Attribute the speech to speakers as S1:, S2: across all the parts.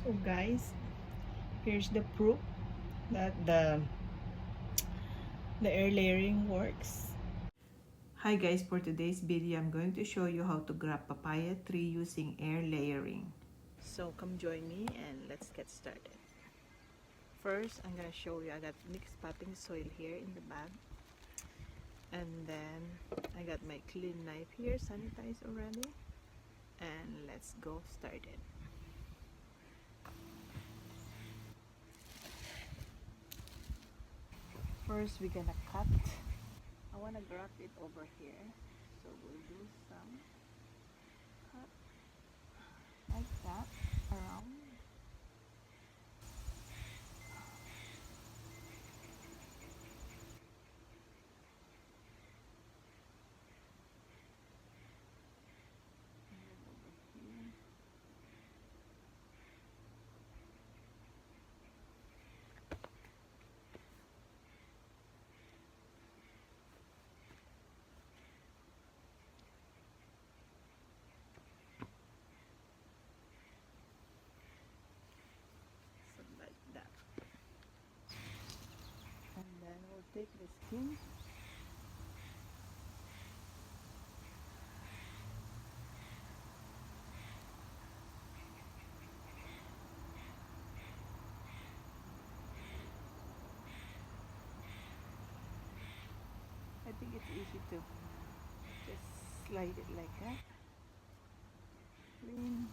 S1: So guys, here's the proof that the air layering works. Hi guys, for today's video I'm going to show you how to grab papaya tree using air layering. So come join me and let's get started. First, I'm gonna show you, I got mixed potting soil here in the bag. And then I got my clean knife here, sanitized already. And let's go started. First, we're gonna cut. I wanna grab it over here, so we'll do some cut like that around. And then over here. So like that. And then we'll take the skin. I think it's easy to just slide it like that. Clean.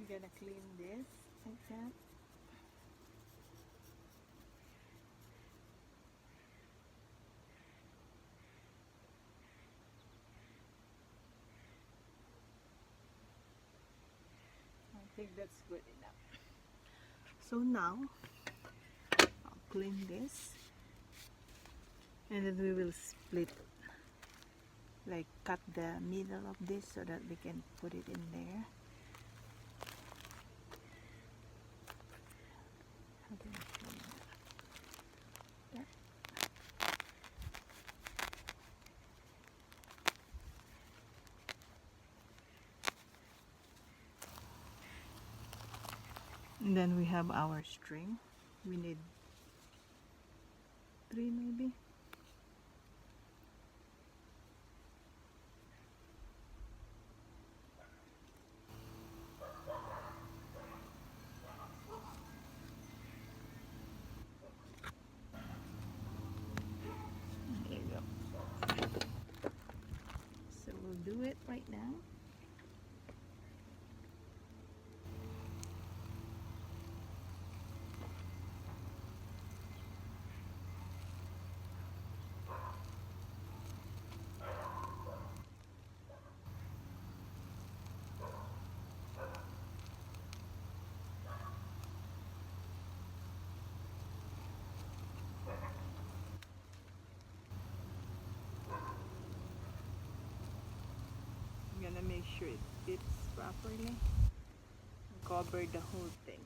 S1: You're gonna clean this like that. I think that's good enough. So now I'll clean this and then we will split, like cut the middle of this so that we can put it in there. How can I show you that? And then we have our string. We need 3 maybe. There you go. So we'll do it right now. I'm gonna make sure it fits properly. Cover the whole thing.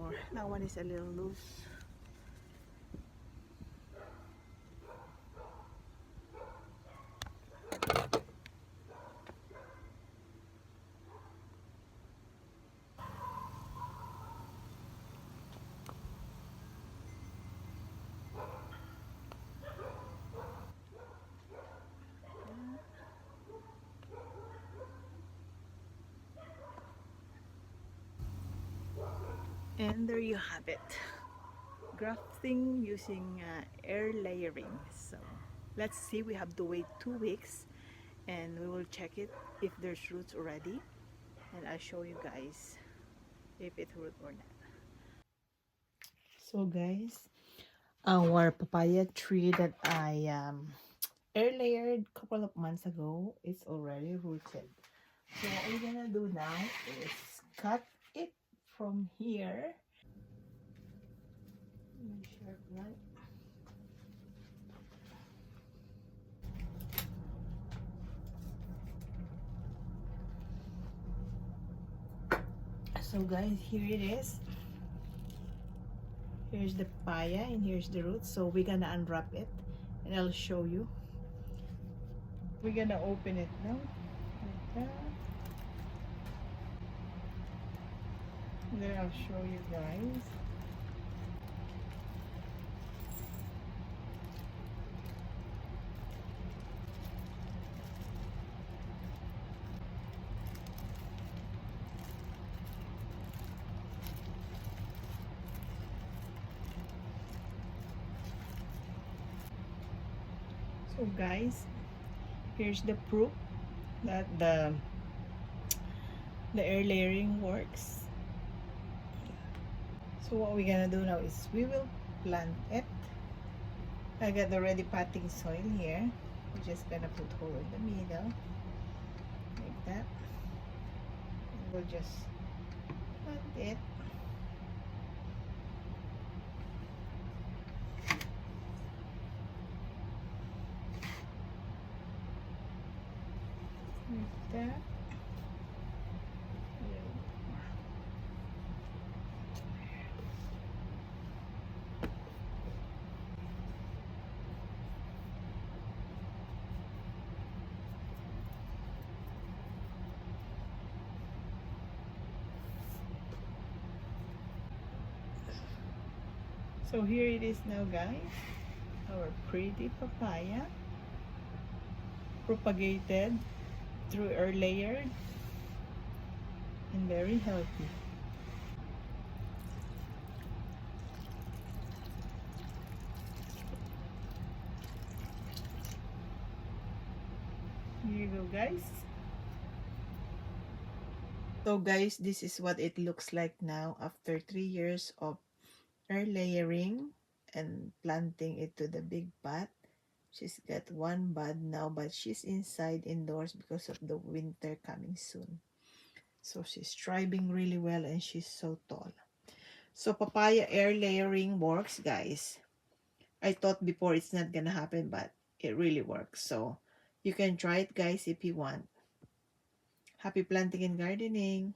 S1: more. That one is a little loose. And there you have it. Grafting using air layering. So let's see, we have to wait 2 weeks and we will check it if there's roots already, and I'll show you guys if it root or not. So guys, our papaya tree that I air layered a couple of months ago is already rooted. So what we're gonna do now is cut it from here. Sharp knife. So guys, here it is. Here's the papaya and here's the root. So we're gonna unwrap it and I'll show you. We're gonna open it now like that. And then I'll show you guys. So guys, here's the proof that the air layering works. So what we're gonna do now is we will plant it. I got already potting soil here. We're just gonna put hole in the middle like that, and we'll just plant it. Like that. So here it is now guys, our pretty papaya propagated through air layered and very healthy. Here you go guys. So guys, this is what it looks like now after 3 years of air layering and planting it to the big pot. She's got one bud now, but she's inside indoors because of the winter coming soon. So she's thriving really well and she's so tall. So papaya air layering works guys. I thought before it's not gonna happen, but it really works. So you can try it guys if you want. Happy planting and gardening.